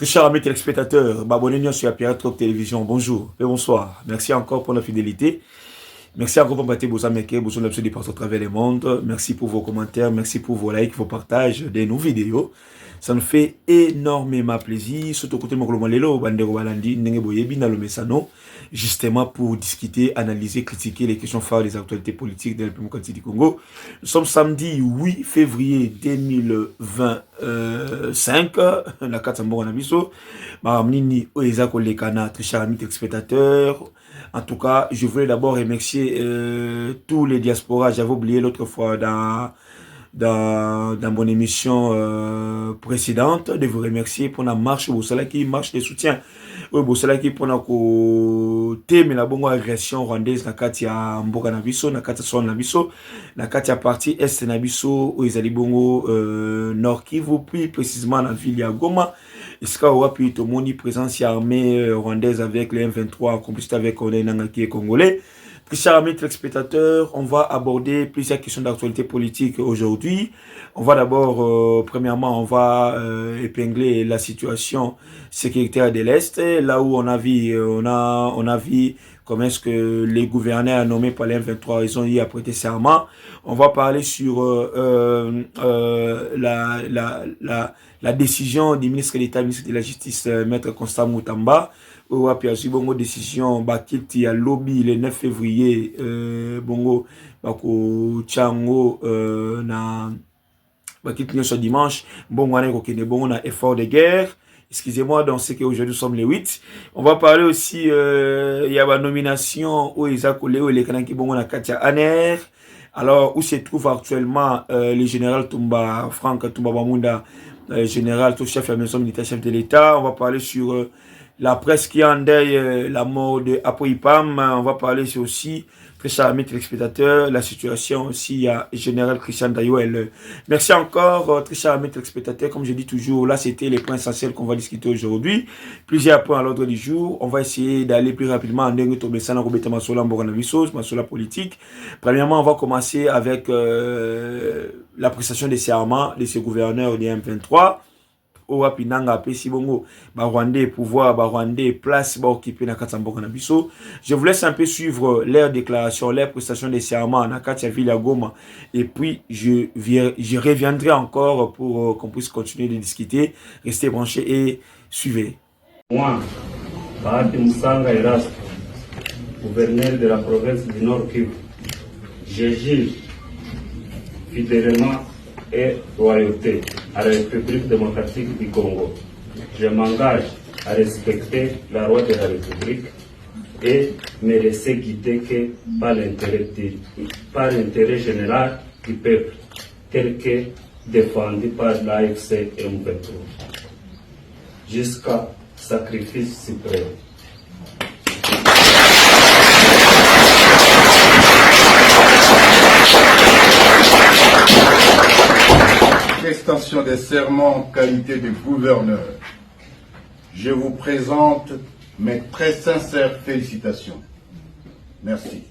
Très chers amis téléspectateurs, abonnez-vous sur la Pirate Talk Télévision. Bonjour et bonsoir. Merci encore pour la fidélité. Merci encore pour battre vos amis, vos de partout à travers le monde. Merci pour vos commentaires, merci pour vos likes, vos partages de nos vidéos. Ça nous fait énormément plaisir. Surtout côté de Lelo, Bandero Balandi, Nengeboyebi, Nalomesano, justement pour discuter, analyser, critiquer les questions phares des actualités politiques de la République démocratique du Congo. Nous sommes samedi 8 février 2025. La 4 Nabiso. Maramnini Oezako Lekana, très chers amis téléspectateurs. En tout cas, je voulais d'abord remercier tous les diasporas. J'avais oublié l'autre fois dans mon émission précédente de vous remercier pour la marche qui marche de soutien. Oui, Bosalaki pour la thème la bonne agression rwandaise na katia mboka na biso na katia son na biso na katia partie est na biso où ils allaient bongo Nord Kivu puis précisément la ville ya Goma. Iska wapi to moni présence armée rwandaise avec les M23 en complicité avec les Nangaki et Congolais. Chers amis téléspectateurs, on va aborder plusieurs questions d'actualité politique aujourd'hui. On va d'abord, premièrement, on va épingler la situation sécuritaire de l'Est, là où on a vu comment est-ce que les gouverneurs nommés par les M23 ils ont y prêté serment. On va parler sur la décision du ministre de l'État, ministre de la Justice, Maître Constant Moutamba. Wapi a bongo décision bakiti ya lobby le 9 février bongo bako chango na bakiti nyoso dimanche bongo wana ko kene bongo na effort de guerre. Excusez-moi, donc c'est qu'aujourd'hui nous sommes les 8. On va parler aussi il y a la nomination où ils ont collé les kanaki bongo na Katia Aner. Alors où se trouve actuellement le général Tumba Franck Tumba Bamunda, général tout chef de la maison militaire, chef de l'État. On va parler sur la presse qui endeuille la mort de Apoipam. On va parler aussi, très chers amis téléspectateurs, la situation aussi à Général Christian Dayoel. Merci encore, très chers amis téléspectateurs. Comme je dis toujours, là c'était les points essentiels qu'on va discuter aujourd'hui. Plusieurs points à l'ordre du jour. On va essayer d'aller plus rapidement en dengue Tobesana Robeta Masola Mboganavisos, Masola politique. Premièrement, on va commencer avec la prestation des serments de ces gouverneurs du M23. Pinanga pesi bongo ba Rwandais pouvoir ba Rwandais place ba occuper na Katamboka na biso. Je vous laisse un peu suivre leurs déclarations, leurs prestations de serment na Katia Villa Goma et puis je reviendrai encore pour qu'on puisse continuer de discuter. Restez branchés et suivez. Moi, Bahati Musanga Erasto, gouverneur de la province du Nord Kivu, je jure fidèlement et loyauté à la République démocratique du Congo. Je m'engage à respecter la loi de la République et me laisser guider que par l'intérêt général du peuple, tel que défendu par l'AFC et M23, jusqu'à sacrifice suprême. Extension des serments en qualité de gouverneur. Je vous présente mes très sincères félicitations. Merci.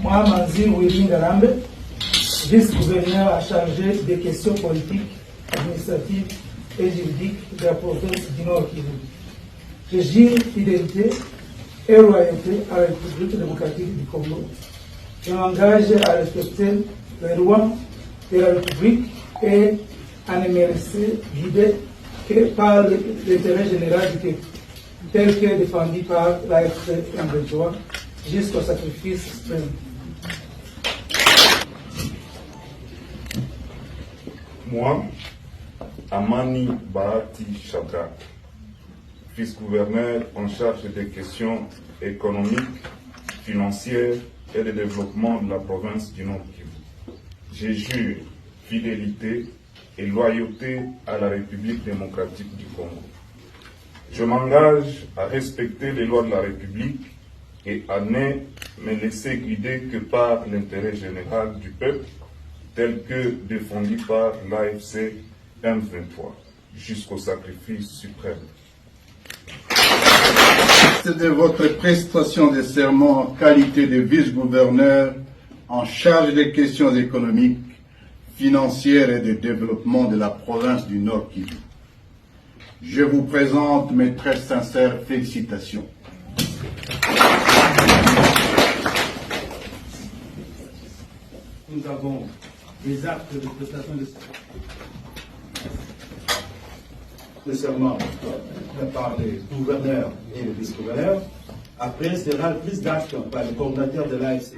Moi, Manzir Willy Ngarambe, vice-gouverneur à charger des questions politiques, administratives et juridique de la province du Nord Kivu. Je jure fidélité et loyauté à la République démocratique du Congo. Je m'engage à respecter les lois de la République et à ne me laisser guider que par l'intérêt général du peuple, tel que défendu par l'AFC M23 jusqu'au sacrifice suprême. Moi, Amani Bahati Chadra, vice-gouverneur en charge des questions économiques, financières et de développement de la province du Nord Kivu. Je jure fidélité et loyauté à la République démocratique du Congo. Je m'engage à respecter les lois de la République et à ne me laisser guider que par l'intérêt général du peuple, tel que défendu par l'AFC M23, jusqu'au sacrifice suprême. Acte de votre prestation de serment en qualité de vice-gouverneur en charge des questions économiques, financières et de développement de la province du Nord Kivu. Je vous présente mes très sincères félicitations. Nous avons des actes de prestation de serment de part des gouverneurs et des vice-gouverneurs. Après sera la prise d'acte par le coordinateur de l'AFC.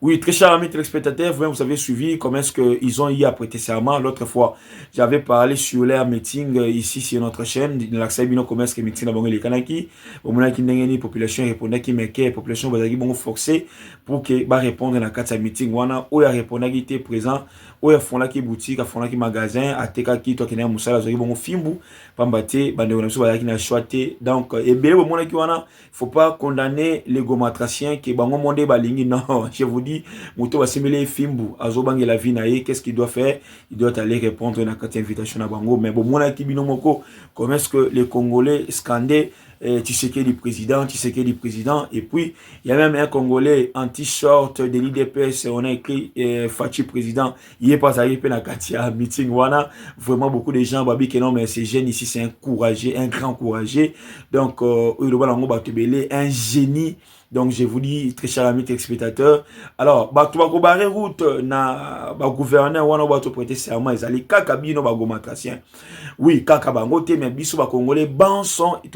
Oui, très chers amis téléspectateurs, vous avez suivi comment est-ce qu'ils ont eu à prêter serment. L'autre fois, j'avais parlé sur leur meeting ici sur notre chaîne. L'accès bino comment est-ce que meeting d'abord les kanaki. Au moment qui n'engagent population répondait qui mais que population va dire bon forcé pour que bah répondre dans quatre meeting. Wana ou ya répondre qui était présent, ou ya fond là qui boutique, à fond là qui magasin, à teka qui toi qui n'a musala zori bon fimbu, pambate bande on a qui n'a choité. Donc et bien au moment qui wana, faut pas condamner les gomatraciens qui bango monde balingi non, je vous dis Mouto va simuler Fimbu, Azobange la vie naïe, qu'est-ce qu'il doit faire? Il doit aller répondre à une invitation à Bango. Mais bon, moi, comment est-ce que les Congolais scandaient Tshisekedi président, Tshisekedi président, et puis il y a même un Congolais en t-shirt de l'IDPS, on a écrit Fachi président, il est pas arrivé à Katia meeting, voilà, vraiment beaucoup de gens, babi que non, mais ces jeunes ici, c'est un courageux, un grand courageux, donc, un génie. Donc, je vous dis, très chers amis téléspectateurs, alors, tu vas barrer route, na, gouverneur, ou na, prêter serment, ils allaient, kakabino, gomatracien. Oui, kakabangote, mais biso, congolais, banson, et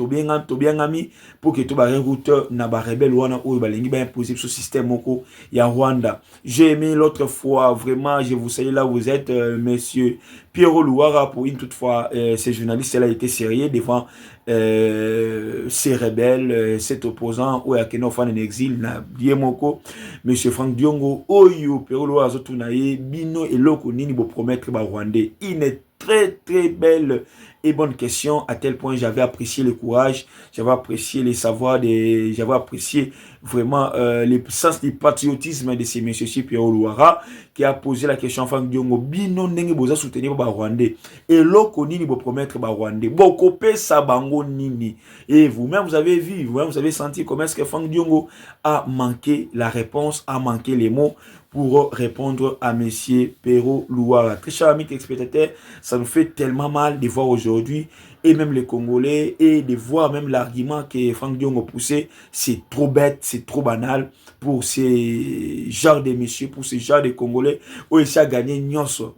bien ami, pour que tu barrer route, na, rebelle, ou na, ou, balingi, impossible, ce système, moko, ya Rwanda. J'ai aimé l'autre fois, vraiment, je vous salue là, vous êtes, monsieur Pierrot Louara, pour une toutefois, ces journalistes-là étaient sérieux devant, ces rebelles, cet opposant, ou yakeno fan en exil, na biemoko, monsieur Franck Diongo, oyo, Perolo Azotunaye, bino et loko nini bo promettre ba Rwandais. Une très très belle et bonne question, à tel point j'avais apprécié le courage, j'avais apprécié les savoirs, j'avais apprécié vraiment le sens du patriotisme de ces messieurs Pierrot Louara, qui a posé la question Franck Diongo, bino nenge boza soutenir ba Rwandais, et loko nini bo promettre ba Rwandais, bo kopé sa bango nini. Et vous-même, vous avez vu, vous-même, vous avez senti comment est-ce que Franck Diongo a manqué la réponse, a manqué les mots pour répondre à Monsieur Perrault Louara. Très chers amis téléspectateurs, ça nous fait tellement mal de voir aujourd'hui, et même les Congolais, et de voir même l'argument que Franck Diongo poussait, c'est trop bête, c'est trop banal pour ces genres de messieurs, pour ces genres de Congolais, où il a gagné nyonso,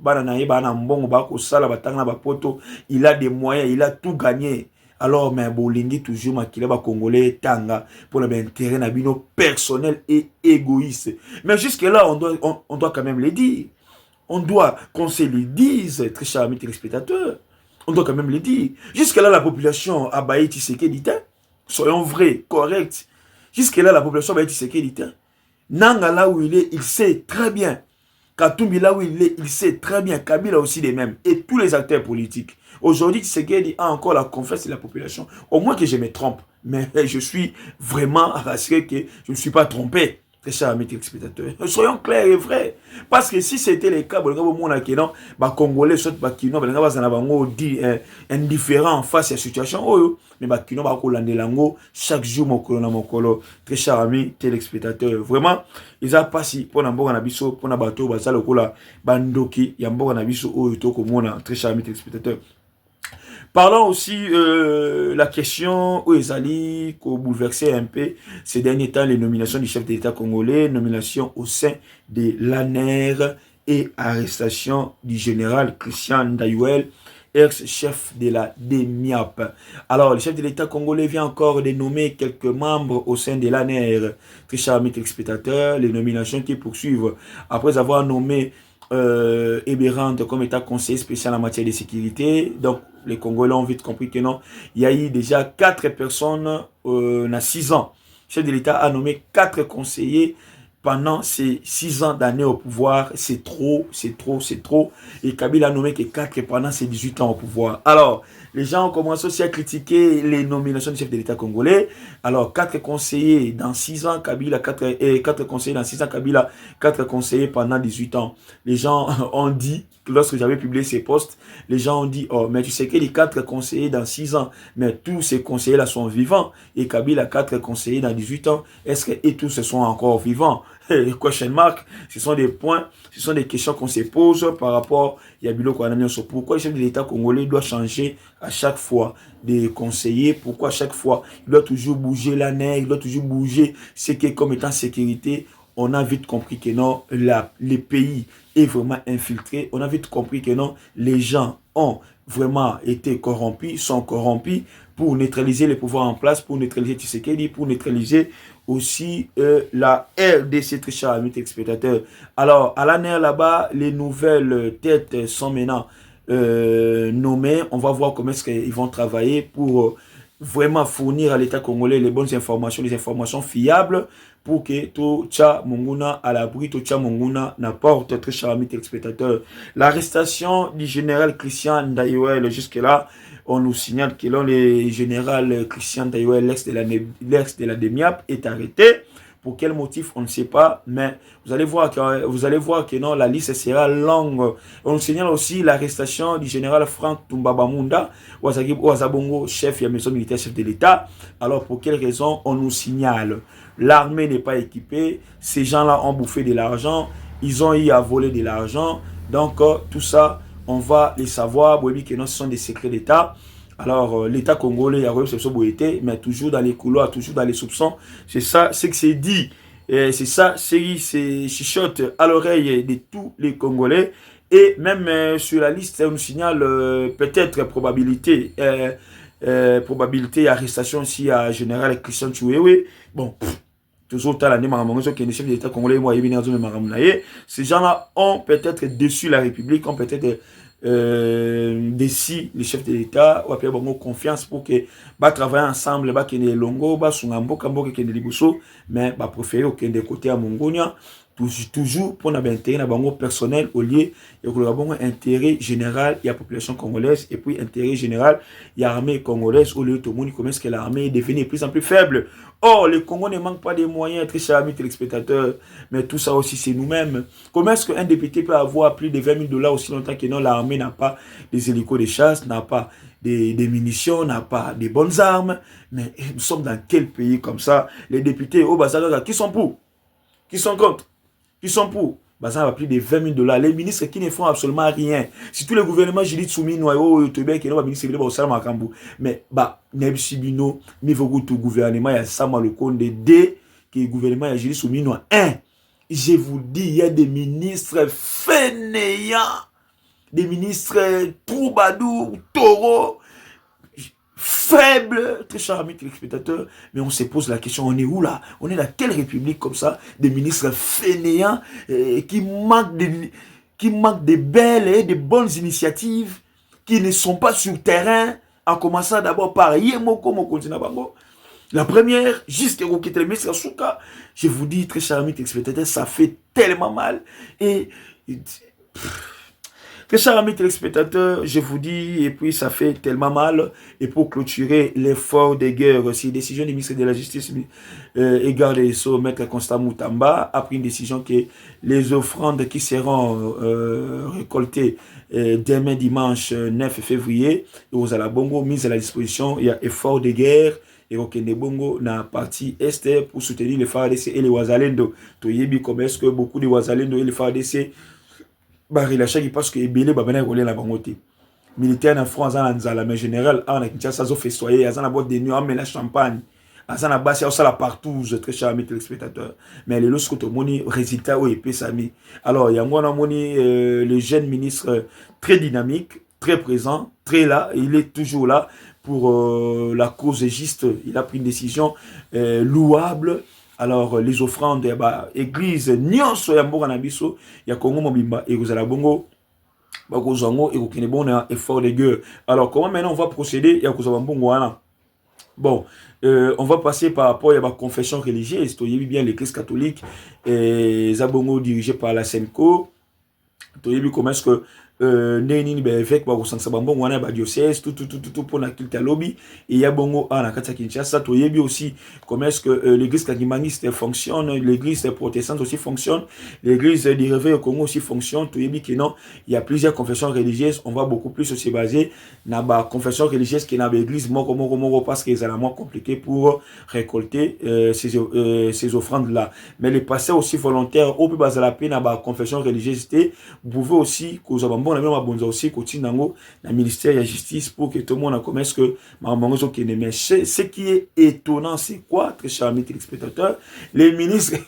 il a des moyens, il a tout gagné. Alors, mais Bolingi toujours makile ba Congolais tanga pour l'intérêt nabino personnel et égoïste. Mais jusque là, on doit quand même le dire. On doit qu'on se le dise, très chers amis téléspectateurs. On doit quand même le dire. Jusque là, la population a baillé Tshisekedi. Soyons vrais, corrects. Jusque là, la population a baillé Tshisekedi. Nanga là où il est, il sait très bien. Katumbi là où il est, il sait très bien. Kabila aussi les mêmes. Et tous les acteurs politiques. Aujourd'hui, Tshisekedi a encore la confiance de la population. Au moins que je me trompe. Mais je suis vraiment rassuré que je ne me suis pas trompé. Très chers amis téléspectateurs. Soyons clairs et vrais. Parce que si c'était le cas, les Congolais sont indifférents face à la situation. Mais chaque jour, mokolo. Très chers amis téléspectateurs. Vraiment, ils ont passé pour Nabiso, pour Nabato, Basalokola, Bandoki, Yambo Nabiso, très chers amis téléspectateurs. Parlons aussi la question où ils allaient bouleverser un peu ces derniers temps les nominations du chef de l'État congolais, nomination au sein de l'ANER et arrestation du général Christian Ndayouel, ex-chef de la DEMIAP. Alors, le chef de l'État congolais vient encore de nommer quelques membres au sein de l'ANER. Très chers amis téléspectateurs, les nominations qui poursuivent après avoir nommé Eberand comme état conseiller spécial en matière de sécurité. Donc, les Congolais ont vite compris que non. Il y a eu déjà 4 personnes en 6 ans. Le chef de l'État a nommé 4 conseillers pendant ces 6 ans d'années au pouvoir, c'est trop, c'est trop, c'est trop. Et Kabila a nommé que 4 pendant ses 18 ans au pouvoir. Alors, les gens ont commencé aussi à critiquer les nominations du chef de l'État congolais. Alors, 4 conseillers dans 6 ans, Kabila, 4 conseillers dans 6 ans, Kabila, 4 conseillers pendant 18 ans. Les gens ont dit, lorsque j'avais publié ces posts, les gens ont dit, oh, mais tu sais que les 4 conseillers dans 6 ans, mais tous ces conseillers-là sont vivants. Et Kabila, 4 conseillers dans 18 ans, est-ce que et tous sont encore vivants? Question mark, ce sont des points, ce sont des questions qu'on se pose par rapport à Yabilo Kouanamioso. Pourquoi le chef de l'État congolais doit changer à chaque fois des conseillers? Pourquoi à chaque fois il doit toujours bouger la neige, il doit toujours bouger ce qui est comme étant sécurité? On a vite compris que non, le pays est vraiment infiltré. On a vite compris que non, les gens ont vraiment été corrompus, sont corrompus pour neutraliser les pouvoirs en place, pour neutraliser Tshisekedi, pour neutraliser aussi la RDC, très chers amis téléspectateurs. Alors, à l'année là-bas, les nouvelles têtes sont maintenant nommées. On va voir comment est-ce qu'ils vont travailler pour vraiment fournir à l'État congolais les bonnes informations, les informations fiables pour que tout tcha monguna à l'abri, tout tcha monguna n'apporte, très chers amis téléspectateurs. L'arrestation du général Christian Ndaïwel, jusque-là, on nous signale que le général Christian Ndaïwel, l'ex de la DEMIAP, est arrêté. Pour quel motif, on ne sait pas, mais vous allez voir que non, la liste sera longue. On signale aussi l'arrestation du général Frank Tumbabamunda, Ouazabongo, chef de la maison militaire, chef de l'État. Alors, pour quelle raison on nous signale? L'armée n'est pas équipée, ces gens-là ont bouffé de l'argent, ils ont eu à voler de l'argent. Donc, tout ça, on va les savoir. Oui, que non, ce sont des secrets d'État. Alors, l'État congolais a reçu ce boété, mais toujours dans les couloirs, toujours dans les soupçons. C'est ça, c'est que c'est dit. C'est ça, c'est chuchote à l'oreille de tous les Congolais. Et même sur la liste, on nous signale peut-être probabilité arrestation aussi à général Christian Tchouéwe. Bon, toujours l'année qui est le chef de l'État congolais, ces gens-là ont peut-être déçu la République, ont peut-être déci les chefs de l'État ou appeler bon confiance pour que bah travailler ensemble bah qu'il y ait longo bah sungambo kambo qu'il y ait libuso mais bah préférer au des côtés à Mongolia toujours pour n'avoir intérêt na bango personnel au lieu et que le bon intérêt général il y a population congolaise et puis intérêt général il y a armée congolaise au lieu de tout le monde comment est-ce que l'armée est devenue de plus en plus faible. Or, le Congo ne manque pas de moyens, très chers amis téléspectateurs, mais tout ça aussi, c'est nous-mêmes. Comment est-ce qu'un député peut avoir plus de 20 000 $ aussi longtemps que non, l'armée n'a pas des hélicos de chasse, n'a pas des munitions, n'a pas des bonnes armes? Mais nous sommes dans quel pays comme ça? Les députés au Bazar, qui sont pour? Qui sont contre? Qui sont pour? Bazar a plus de 20 000 $. Les ministres qui ne font absolument rien. Si tous les gouvernements, je dis Tsumi, Noyo, Youtube, qui n'ont pas ministre, mais, bah, Nebsibino, Mivogu, tout gouvernement, il y a Sama le Konde, D, qui est gouvernement, il y a Jili Tsumi, Noyo. Je vous dis, il y a des ministres fainéants, des ministres troubadours, taureaux, faible, très chers amis téléspectateurs, mais on se pose la question, on est où là? On est dans quelle république comme ça? Des ministres fainéants qui manquent de belles et de bonnes initiatives, qui ne sont pas sur le terrain, en commençant d'abord par Yemoko Mokontina Bango. La première, juste que le ministre Souka, je vous dis, très chers amis téléspectateurs, ça fait tellement mal. Très chers amis téléspectateurs, je vous dis, et puis ça fait tellement mal, et pour clôturer l'effort de guerre aussi, décision du ministre de la Justice et garde des Sceaux, Maître Constant Moutamba, a pris une décision que les offrandes qui seront récoltées demain dimanche 9 février, aux Alabongo, mises à la disposition, il y a effort de guerre, et au Bongo, dans la partie est pour soutenir les FARDC et les Ouazalendo. Toyebi, comme est-ce que beaucoup de Ouazalendo et les FARDC parce que Ebele babana rolé la bangote militaire en France en Anzala mais général en Kinshasa zo festoyer azana boîte de nuit en la champagne azana basi au sala partout très chers amis téléspectateurs mais les lorsque to moni résultat au épée sami alors il y a moi moni le jeune ministre très dynamique très présent très là il est toujours là pour la cause juste il a pris une décision louable. Alors, les offrandes, église, nyonso ya mboka na biso, ya Congo mobimba, et vous allez bongo, bakozango, et vous bon effort de guerre. Alors, comment maintenant on va procéder? Ya kozaba mbongo wana. Bon, on va passer par rapport à la confession religieuse. Tu as bien l'église catholique, Zabongo dirigé par la Senko. Tu as vu comment est-ce que neni be évêque ba kosansa bango wana ba diocèse tout pour la culte à lobby et ya bongo à la kata Kinshasa to yebi aussi comment est-ce que l'église kagimaniste fonctionne, l'église protestante aussi fonctionne, l'église du réveil au Congo aussi fonctionne. To yebi que non, il y a plusieurs confessions religieuses, on va beaucoup plus se baser na ba confession religieuse que na ba église moko parce que c'est la moins compliqué pour récolter ces offrandes là. Mais les pasteurs aussi volontaires au plus bas à la peine na ba confession religieuse, vous pouvez aussi cause on a même aussi continuer dans ministère de la justice pour que tout le monde connaisse que mais ce qui est étonnant c'est quoi, très chers amis téléspectateurs, les ministres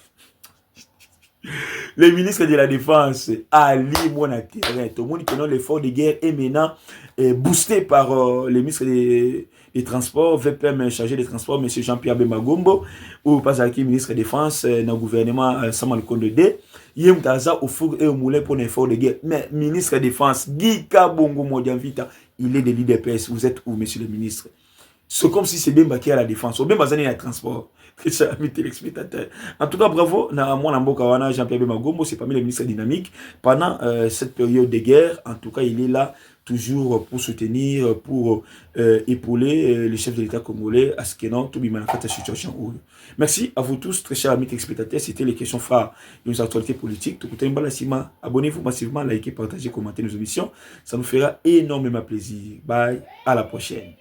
de la défense Ali Mona terrain, tout le monde qui a l'effort de guerre est maintenant boosté par les ministres des transports, VPM chargé des transports, M. Jean-Pierre Bemagombo, ou pas qui ministre de la défense dans le gouvernement Samuel Kondede. Yem Taza au four et au moulin pour un effort de guerre. Mais ministre de la Défense, Gika Bongo Modianvita, il est de l'IDPS. Vous êtes où, monsieur le ministre? C'est comme si c'est bien baqué à la défense. Ou bien basé à la transport. Amis téléspectateurs. En tout cas, bravo. Jean-Pierre Bemagombo, c'est parmi les ministres dynamiques. Pendant cette période de guerre, en tout cas, il est là toujours pour soutenir, pour épauler les chefs de l'État congolais à ce que non, tout le monde a situation. Merci à vous tous, très chers amis téléspectateurs. C'était les questions phares de nos actualités politiques. Abonnez-vous massivement, likez, partagez, commentez nos émissions. Ça nous fera énormément plaisir. Bye, à la prochaine.